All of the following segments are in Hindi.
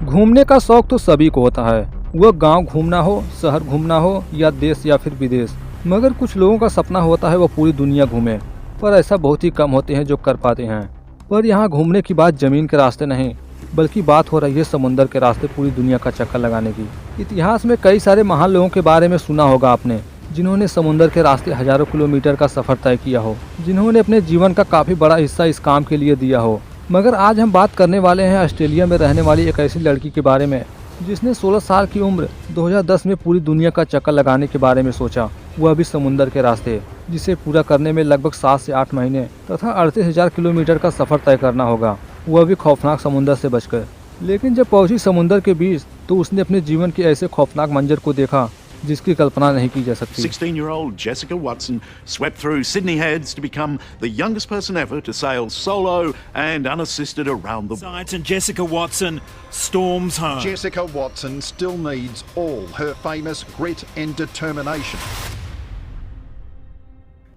घूमने का शौक तो सभी को होता है, वह गांव घूमना हो, शहर घूमना हो या देश या फिर विदेश। मगर कुछ लोगों का सपना होता है वह पूरी दुनिया घूमे, पर ऐसा बहुत ही कम होते हैं जो कर पाते हैं। पर यहाँ घूमने की बात जमीन के रास्ते नहीं, बल्कि बात हो रही है समुंदर के रास्ते पूरी दुनिया का चक्कर लगाने की। इतिहास में कई सारे महान लोगों के बारे में सुना होगा आपने, जिन्होंने समुंदर के रास्ते हजारों किलोमीटर का सफर तय किया हो, जिन्होंने अपने जीवन का काफी बड़ा हिस्सा इस काम के लिए दिया हो। मगर आज हम बात करने वाले हैं ऑस्ट्रेलिया में रहने वाली एक ऐसी लड़की के बारे में जिसने 16 साल की उम्र 2010 में पूरी दुनिया का चक्कर लगाने के बारे में सोचा, वह भी समुंदर के रास्ते, जिसे पूरा करने में लगभग 7 से 8 महीने तथा 38,000 किलोमीटर का सफर तय करना होगा, वह भी खौफनाक समुंदर से बचकर। लेकिन जब पहुंची समुंदर के बीच तो उसने अपने जीवन के ऐसे खौफनाक मंजर को देखा जिसकी कल्पना नहीं की जा सकती। 16-year-old Jessica Watson swept through Sydney Heads to become the youngest person ever to sail solo and unassisted around the world. And Jessica Watson storms home. Jessica Watson still needs all her famous grit and determination.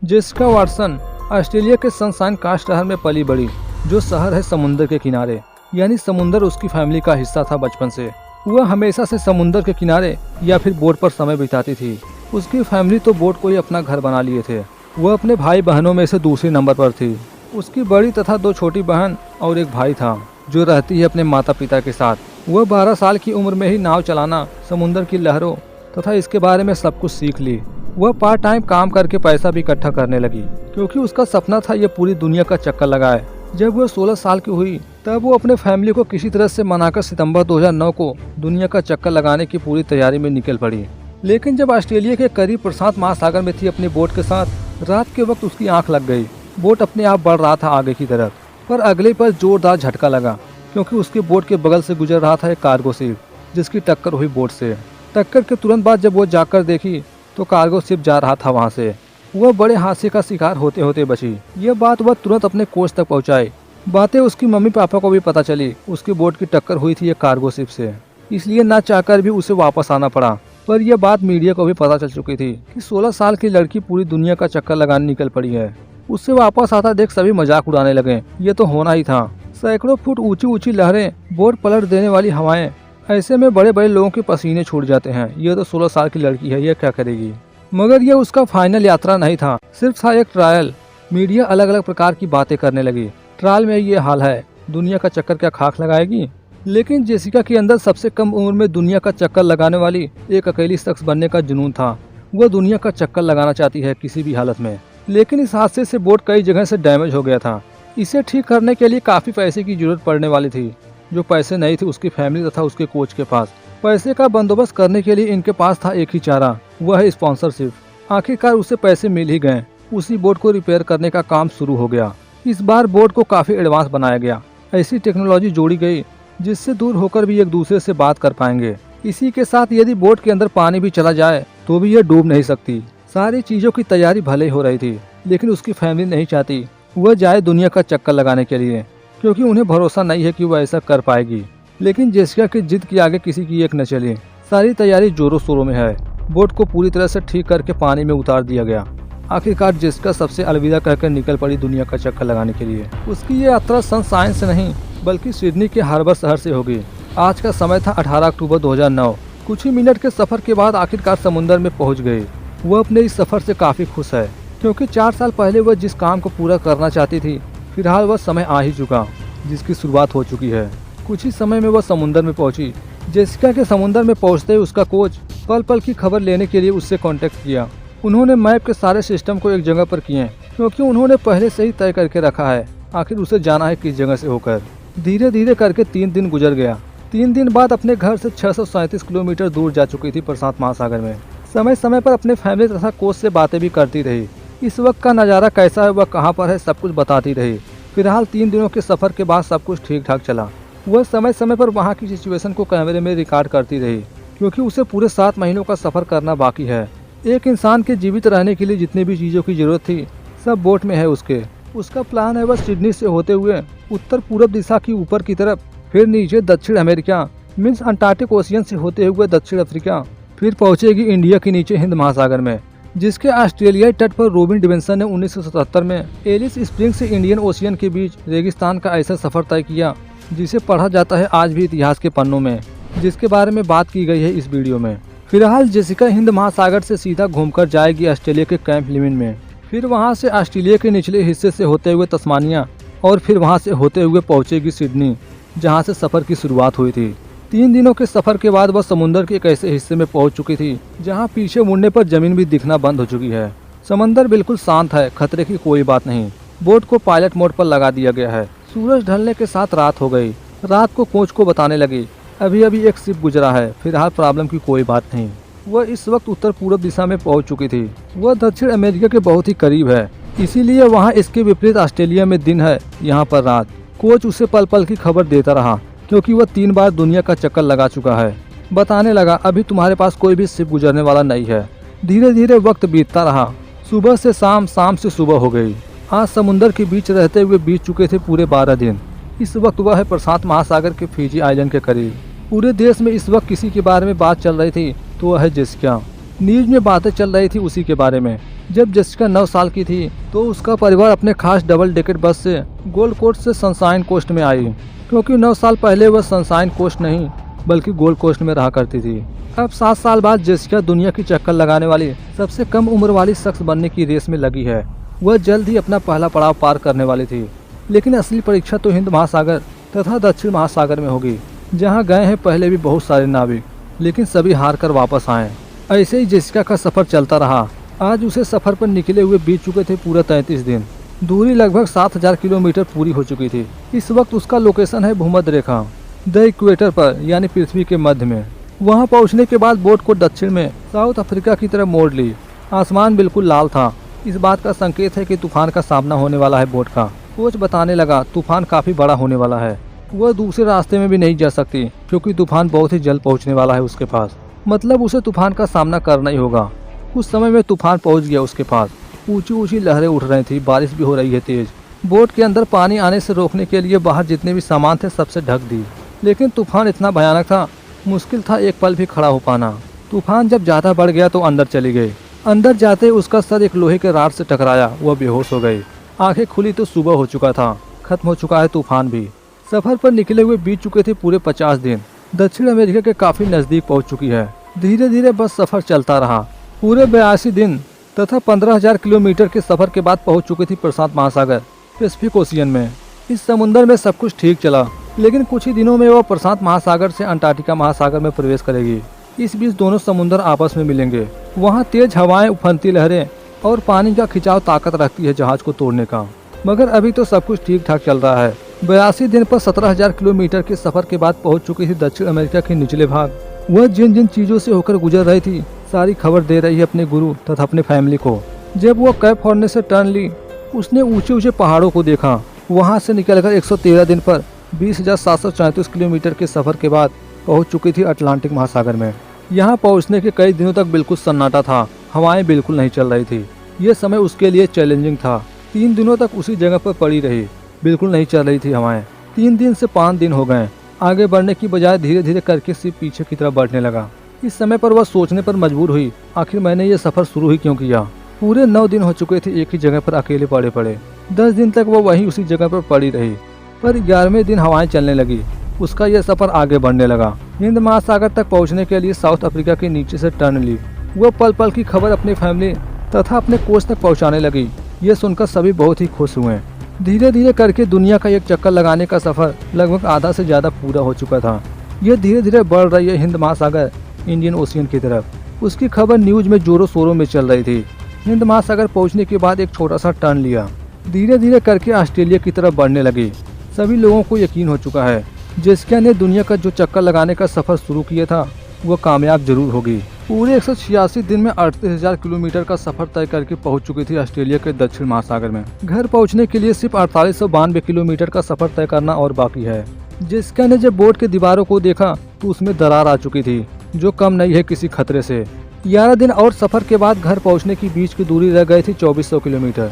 Jessica Watson Australia के सनशाइन कास्ट शहर में पली बड़ी, जो शहर है समुंदर के किनारे, यानी समुंदर उसकी फैमिली का हिस्सा था बचपन से। वह हमेशा से समुंदर के किनारे या फिर बोट पर समय बिताती थी। उसकी फैमिली तो बोट को ही अपना घर बना लिए थे। वह अपने भाई बहनों में से दूसरे नंबर पर थी। उसकी बड़ी तथा 2 छोटी बहन और एक भाई था जो रहती है अपने माता पिता के साथ। वह 12 साल की उम्र में ही नाव चलाना, समुंदर की लहरों तथा इसके बारे में सब कुछ सीख ली। वह पार्ट टाइम काम करके पैसा भी इकट्ठा करने लगी, क्योंकि उसका सपना था ये पूरी दुनिया का चक्कर लगाए। जब वह 16 साल की हुई तब वो अपने फैमिली को किसी तरह से मनाकर सितंबर 2009 को दुनिया का चक्कर लगाने की पूरी तैयारी में निकल पड़ी। लेकिन जब ऑस्ट्रेलिया के करीब प्रशांत महासागर में थी अपनी बोट के साथ, रात के वक्त उसकी आंख लग गई। बोट अपने आप बढ़ रहा था आगे की तरफ, पर अगले पर जोरदार झटका लगा, क्योंकि उसके बोट के बगल से गुजर रहा था एक कार्गो शिप, जिसकी टक्कर हुई बोट से। टक्कर के तुरंत बाद जब वो जाकर देखी तो कार्गो शिप जा रहा था वहाँ से। वह बड़े हादसे का शिकार होते होते बची। यह बात वह तुरंत अपने कोच तक पहुँचाई। बातें उसकी मम्मी पापा को भी पता चली। उसकी बोट की टक्कर हुई थी एक कार्गो शिप से, इसलिए ना चाहकर भी उसे वापस आना पड़ा। पर यह बात मीडिया को भी पता चल चुकी थी कि 16 साल की लड़की पूरी दुनिया का चक्कर लगाने निकल पड़ी है। उससे वापस आता देख सभी मजाक उड़ाने लगे। ये तो होना ही था। सैकड़ों फुट ऊंची ऊंची लहरें, बोट पलट देने वाली हवाएं, ऐसे में बड़े बड़े लोगों के पसीने छूट जाते हैं। ये तो 16 साल की लड़की है, ये क्या करेगी। मगर यह उसका फाइनल यात्रा नहीं था, सिर्फ था एक ट्रायल। मीडिया अलग अलग प्रकार की बातें करने लगी। ट्रायल में ये हाल है, दुनिया का चक्कर क्या खाक लगाएगी। लेकिन जेसिका के अंदर सबसे कम उम्र में दुनिया का चक्कर लगाने वाली एक अकेली शख्स बनने का जुनून था। वह दुनिया का चक्कर लगाना चाहती है किसी भी हालत में। लेकिन इस हादसे से बोट कई जगह से डैमेज हो गया था। इसे ठीक करने के लिए काफी पैसे की जरूरत पड़ने वाली थी, जो पैसे नहीं थे उसकी फैमिली तथा उसके कोच के पास। पैसे का बंदोबस्त करने के लिए इनके पास था एक ही चारा, वह है स्पॉन्सरशिप। आखिरकार उसे पैसे मिल ही गए। उसी बोट को रिपेयर करने का काम शुरू हो गया। इस बार बोट को काफी एडवांस बनाया गया। ऐसी टेक्नोलॉजी जोड़ी गई जिससे दूर होकर भी एक दूसरे से बात कर पाएंगे। इसी के साथ यदि बोट के अंदर पानी भी चला जाए तो भी यह डूब नहीं सकती। सारी चीजों की तैयारी भले ही हो रही थी, लेकिन उसकी फैमिली नहीं चाहती वह जाए दुनिया का चक्कर लगाने के लिए, क्योंकि उन्हें भरोसा नहीं है कि वह ऐसा कर पाएगी। लेकिन जेसिका की जिद के आगे किसी की एक न चली। सारी तैयारी जोरों शोरों में है। बोट को पूरी तरह से ठीक करके पानी में उतार दिया गया। आखिरकार जेसिका सबसे अलविदा कहकर निकल पड़ी दुनिया का चक्कर लगाने के लिए। उसकी ये यात्रा सनशाइन से नहीं बल्कि सिडनी के हार्बर शहर से होगी। आज का समय था 18 अक्टूबर 2009। कुछ ही मिनट के सफर के बाद आखिरकार समुंदर में पहुंच गई। वह अपने इस सफर से काफी खुश है, क्योंकि 4 साल पहले वह जिस काम को पूरा करना चाहती थी, फिलहाल वह समय आ ही चुका जिसकी शुरुआत हो चुकी है। कुछ ही समय में वह समुंदर में पहुंची। जेसिका के समुंदर में पहुंचते ही उसका कोच पल पल की खबर लेने के लिए उससे कांटेक्ट किया। उन्होंने मैप के सारे सिस्टम को एक जगह पर किए, क्योंकि उन्होंने पहले से ही तय करके रखा है आखिर उसे जाना है किस जगह से होकर। धीरे धीरे करके 3 दिन गुजर गया। 3 दिन बाद अपने घर से 637 किलोमीटर दूर जा चुकी थी प्रशांत महासागर में। समय समय पर अपने फैमिली तथा कोच से बातें भी करती रही। इस वक्त का नज़ारा कैसा है, वह कहाँ पर है, सब कुछ बताती रही। फिलहाल 3 दिनों के सफर के बाद सब कुछ ठीक ठाक चला। वह समय समय पर वहाँ की सिचुएशन को कैमरे में रिकॉर्ड करती रही, क्योंकि उसे पूरे 7 महीनों का सफर करना बाकी है। एक इंसान के जीवित रहने के लिए जितनी भी चीज़ों की जरूरत थी सब बोट में है उसके। उसका प्लान है वह सिडनी से होते हुए उत्तर पूर्व दिशा की ऊपर की तरफ, फिर नीचे दक्षिण अमेरिका मीन्स अंटार्कटिक ओशियन से होते हुए दक्षिण अफ्रीका, फिर पहुंचेगी इंडिया के नीचे हिंद महासागर में, जिसके ऑस्ट्रेलियाई तट पर रॉबिन डिवेंसन ने 1977 में एलिस स्प्रिंग से इंडियन ओशियन के बीच रेगिस्तान का ऐसा सफर तय किया जिसे पढ़ा जाता है आज भी इतिहास के पन्नों में, जिसके बारे में बात की गई है इस वीडियो में। फिलहाल जेसिका हिंद महासागर से सीधा घूमकर जाएगी ऑस्ट्रेलिया के कैंप लिमिन में, फिर वहां से ऑस्ट्रेलिया के निचले हिस्से से होते हुए तस्मानिया और फिर वहां से होते हुए पहुंचेगी सिडनी, जहां से सफर की शुरुआत हुई थी। 3 दिनों के सफर के बाद वह समुद्र के एक ऐसे हिस्से में पहुंच चुकी थी जहां पीछे मुड़ने पर जमीन भी दिखना बंद हो चुकी है। समंदर बिल्कुल शांत है, खतरे की कोई बात नहीं। बोट को पायलट मोड पर लगा दिया गया है। सूरज ढलने के साथ रात हो गई। रात को कोच को बताने लगी, अभी अभी एक शिप गुजरा है, फिलहाल प्रॉब्लम की कोई बात नहीं। वह इस वक्त उत्तर पूर्व दिशा में पहुंच चुकी थी। वह दक्षिण अमेरिका के बहुत ही करीब है, इसीलिए वहां इसके विपरीत ऑस्ट्रेलिया में दिन है, यहाँ पर रात। कोच उसे पल पल की खबर देता रहा, क्योंकि वह 3 बार दुनिया का चक्कर लगा चुका है। बताने लगा, अभी तुम्हारे पास कोई भी शिप गुजरने वाला नहीं है। धीरे धीरे वक्त बीतता रहा। सुबह से शाम, शाम से सुबह हो गई। आज समुद्र के बीच रहते हुए बीत चुके थे पूरे 12 दिन। इस वक्त वह है प्रशांत महासागर के फिजी आइलैंड के करीब। पूरे देश में इस वक्त किसी के बारे में बात चल रही थी तो वह है जेसिका। न्यूज में बातें चल रही थी उसी के बारे में। जब जेसिका 9 साल की थी तो उसका परिवार अपने खास डबल डेकेट बस से गोल्ड कोस्ट से सनशाइन कोस्ट में आई, क्योंकि 9 साल पहले वह सनशाइन कोस्ट नहीं बल्कि गोल्ड कोस्ट में रहा करती थी। अब 7 साल बाद जेसिका दुनिया की चक्कर लगाने वाली सबसे कम उम्र वाली शख्स बनने की रेस में लगी है। वह जल्द ही अपना पहला पड़ाव पार करने वाली थी, लेकिन असली परीक्षा तो हिंद महासागर तथा दक्षिण महासागर में होगी, जहां गए हैं पहले भी बहुत सारे नाविक, लेकिन सभी हार कर वापस आए। ऐसे ही जेसिका का सफर चलता रहा। आज उसे सफर पर निकले हुए बीत चुके थे पूरा 33 दिन। दूरी लगभग 7000 किलोमीटर पूरी हो चुकी थी। इस वक्त उसका लोकेशन है भूमध्य रेखा, द इक्वेटर पर, यानी पृथ्वी के मध्य में। वहां पहुंचने के बाद बोट को दक्षिण में साउथ अफ्रीका की तरफ मोड़ ली। आसमान बिल्कुल लाल था, इस बात का संकेत है कि तूफान का सामना होने वाला है बोट का। कोच बताने लगा, तूफान काफी बड़ा होने वाला है। वह दूसरे रास्ते में भी नहीं जा सकती, क्योंकि तूफान बहुत ही जल्द पहुंचने वाला है उसके पास। मतलब उसे तूफान का सामना करना ही होगा। कुछ समय में तूफान पहुंच गया उसके पास। ऊंची ऊंची लहरें उठ रही थी, बारिश भी हो रही है तेज। बोट के अंदर पानी आने से रोकने के लिए बाहर जितने भी सामान थे सबसे ढक दी, लेकिन तूफान इतना भयानक था, मुश्किल था एक पल भी खड़ा हो पाना। तूफान जब ज्यादा बढ़ गया तो अंदर चली गई। अंदर जाते उसका सर एक लोहे के राड से टकराया, वह बेहोश हो गई। आंखें खुली तो सुबह हो चुका था, खत्म हो चुका है तूफान भी। सफर पर निकले हुए बीत चुके थे पूरे 50 दिन। दक्षिण अमेरिका के काफी नजदीक पहुंच चुकी है। धीरे धीरे बस सफर चलता रहा। पूरे 82 दिन तथा 15000 किलोमीटर के सफर के बाद पहुंच चुकी थी प्रशांत महासागर, पैसिफिक ओशियन में। इस समुद्र में सब कुछ ठीक चला, लेकिन कुछ ही दिनों में वह प्रशांत महासागर से अंटार्कटिका महासागर में प्रवेश करेगी। इस बीच दोनों समुद्र आपस में मिलेंगे। वहाँ तेज हवाएं, उफनती लहरें और पानी का खिंचाव ताकत रखती है जहाज को तोड़ने का। मगर अभी तो सब कुछ ठीक ठाक चल रहा है। 82 दिन पर 17000 किलोमीटर के सफर के बाद पहुंच चुकी थी दक्षिण अमेरिका के निचले भाग। वह जिन जिन चीजों से होकर गुजर रही थी सारी खबर दे रही है अपने गुरु तथा अपने फैमिली को। जब वह कैप हॉर्न से टर्न ली, उसने ऊंचे ऊंचे पहाड़ों को देखा। वहां से निकलकर 113 दिन पर 20,734 किलोमीटर के सफर के बाद पहुंच चुकी थी अटलांटिक महासागर में। यहाँ पहुंचने के कई दिनों तक बिल्कुल सन्नाटा था, हवाएं बिल्कुल नहीं चल रही थी। ये समय उसके लिए चैलेंजिंग था। 3 दिनों तक उसी जगह पर पड़ी रही, बिल्कुल नहीं चल रही थी हवाएं। 3 दिन से 5 दिन हो गए। आगे बढ़ने की बजाय धीरे धीरे करके सिर्फ पीछे की तरफ बढ़ने लगा। इस समय पर वह सोचने पर मजबूर हुई, आखिर मैंने ये सफर शुरू ही क्यों किया। पूरे 9 दिन हो चुके थे एक ही जगह पर अकेले पड़े। 10 दिन तक वो वहीं उसी जगह पर पड़ी रही, पर 11वें दिन हवाएं चलने लगी। उसका यह सफर आगे बढ़ने लगा। हिंद महासागर तक पहुंचने के लिए साउथ अफ्रीका के नीचे से टर्न ली। वह पल पल की खबर अपनी फैमिली तथा अपने कोच तक पहुंचाने लगी। ये सुनकर सभी बहुत ही खुश हुए। धीरे धीरे करके दुनिया का एक चक्कर लगाने का सफर लगभग आधा से ज्यादा पूरा हो चुका था। यह धीरे धीरे बढ़ रही है हिंद महासागर, इंडियन ओशियन की तरफ। उसकी खबर न्यूज में जोरों शोरों में चल रही थी। हिंद महासागर पहुंचने के बाद एक छोटा सा टर्न लिया। धीरे धीरे करके ऑस्ट्रेलिया की तरफ बढ़ने लगी। सभी लोगों को यकीन हो चुका है जेसिका ने दुनिया का जो चक्कर लगाने का सफर शुरू किया था वो कामयाब जरूर होगी। पूरे 186 दिन में 38,000 किलोमीटर का सफर तय करके पहुंच चुकी थी ऑस्ट्रेलिया के दक्षिण महासागर में। घर पहुंचने के लिए सिर्फ 4892 किलोमीटर का सफर तय करना और बाकी है। जेसिका ने जब बोट के दीवारों को देखा तो उसमें दरार आ चुकी थी, जो कम नहीं है किसी खतरे से। 11 दिन और सफर के बाद घर पहुंचने की बीच की दूरी रह गई थी 2400 किलोमीटर।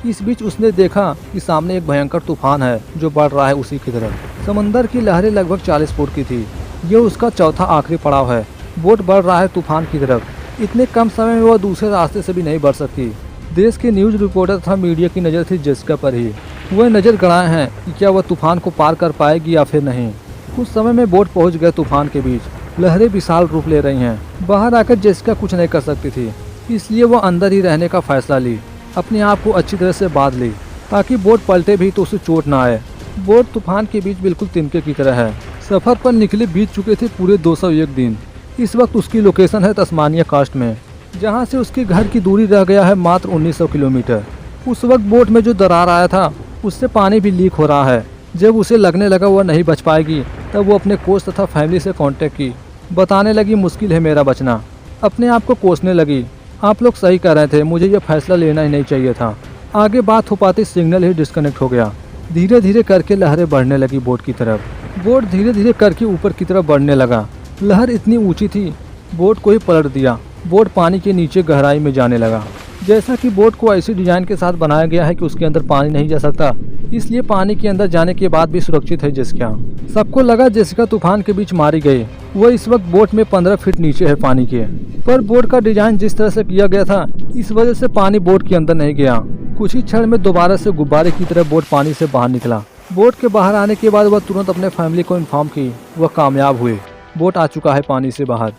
इस बीच उसने देखा कि सामने एक भयंकर तूफान है जो बढ़ रहा है उसी की तरफ। समंदर की लहरें लगभग 40 फुट की थी। ये उसका चौथा आखिरी पड़ाव है। बोट बढ़ रहा है तूफान की तरफ। इतने कम समय में वह दूसरे रास्ते से भी नहीं बढ़ सकती। देश के न्यूज रिपोर्टर तथा मीडिया की नज़र थी जेसिका पर ही। वह नज़र गड़ाए हैं कि क्या वह तूफान को पार कर पाएगी या फिर नहीं। कुछ समय में बोट पहुंच गए तूफान के बीच। लहरें विशाल रूप ले रही हैं। बाहर आकर जेसिका कुछ नहीं कर सकती थी, इसलिए वह अंदर ही रहने का फैसला ली। अपने आप को अच्छी तरह से बांध ली ताकि बोट पलटे भी तो उसे चोट ना आए। बोट तूफान के बीच बिल्कुल तिनके की तरह है। सफर पर निकले बीत चुके थे पूरे 201 दिन। इस वक्त उसकी लोकेशन है तस्मानिया कास्ट में, जहां से उसके घर की दूरी रह गया है मात्र 1900 किलोमीटर। उस वक्त बोट में जो दरार आया था उससे पानी भी लीक हो रहा है। जब उसे लगने लगा वह नहीं बच पाएगी, तब वो अपने कोच तथा फैमिली से कांटेक्ट की। बताने लगी मुश्किल है मेरा बचना। अपने आप को कोसने लगी, आप लोग सही कह रहे थे, मुझे यह फैसला लेना ही नहीं चाहिए था। आगे बात हो पाती सिग्नल ही डिस्कनेक्ट हो गया। धीरे धीरे करके लहरें बढ़ने लगी बोट की तरफ। बोट धीरे धीरे करके ऊपर की तरफ बढ़ने लगा। लहर इतनी ऊंची थी बोट को ही पलट दिया। बोट पानी के नीचे गहराई में जाने लगा। जैसा कि बोट को ऐसी डिजाइन के साथ बनाया गया है कि उसके अंदर पानी नहीं जा सकता, इसलिए पानी के अंदर जाने के बाद भी सुरक्षित है जेसिका। सबको लगा जेसिका तूफान के बीच मारी गई। वह इस वक्त बोट में 15 फीट नीचे है पानी के। पर बोट का डिजाइन जिस तरह से किया गया था, इस वजह से पानी बोट के अंदर नहीं गया। कुछ ही क्षण में दोबारा से गुब्बारे की तरह बोट पानी से बाहर निकला। बोट के बाहर आने के बाद वह तुरंत अपने फैमिली को इन्फॉर्म की। वह कामयाब हुए, बोट आ चुका है पानी से बाहर।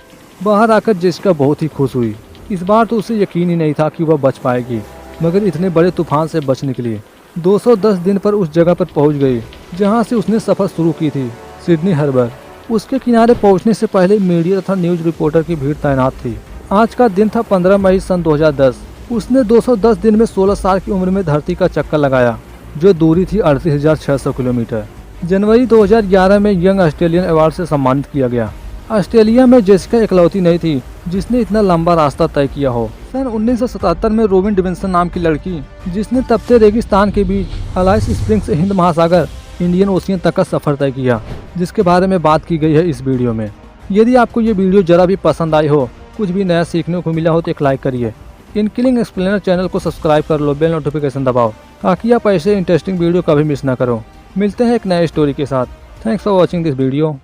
बाहर आकर जेसिका बहुत ही खुश हुई। इस बार तो उसे यकीन ही नहीं था कि वह बच पाएगी, मगर इतने बड़े तूफान से बच निकली। 210 दिन पर उस जगह पर पहुंच गई जहां से उसने सफर शुरू की थी, सिडनी हार्बर। उसके किनारे पहुंचने से पहले मीडिया तथा न्यूज रिपोर्टर की भीड़ तैनात थी। आज का दिन था 15 मई सन 2010। उसने 210 दिन में 16 साल की उम्र में धरती का चक्कर लगाया, जो दूरी थी 38,600 किलोमीटर। जनवरी 2011 में यंग ऑस्ट्रेलियन अवार्ड से सम्मानित किया गया। ऑस्ट्रेलिया में जेसिका इकलौती नहीं थी जिसने इतना लंबा रास्ता तय किया हो। सन 1977 में रोबिन डिविंसन नाम की लड़की, जिसने तपते रेगिस्तान के बीच अलाइस स्प्रिंग्स से हिंद महासागर इंडियन ओशियन तक का सफर तय किया, जिसके बारे में बात की गई है इस वीडियो में। यदि आपको ये वीडियो जरा भी पसंद आई हो, कुछ भी नया सीखने को मिला हो तो एक लाइक करिए। इन किलिंग एक्सप्लेनर चैनल को सब्सक्राइब कर लो, बेल नोटिफिकेशन दबाओ ताकि आप ऐसे इंटरेस्टिंग वीडियो कभी मिस ना करो। मिलते हैं एक नए स्टोरी के साथ। Thanks for watching this video.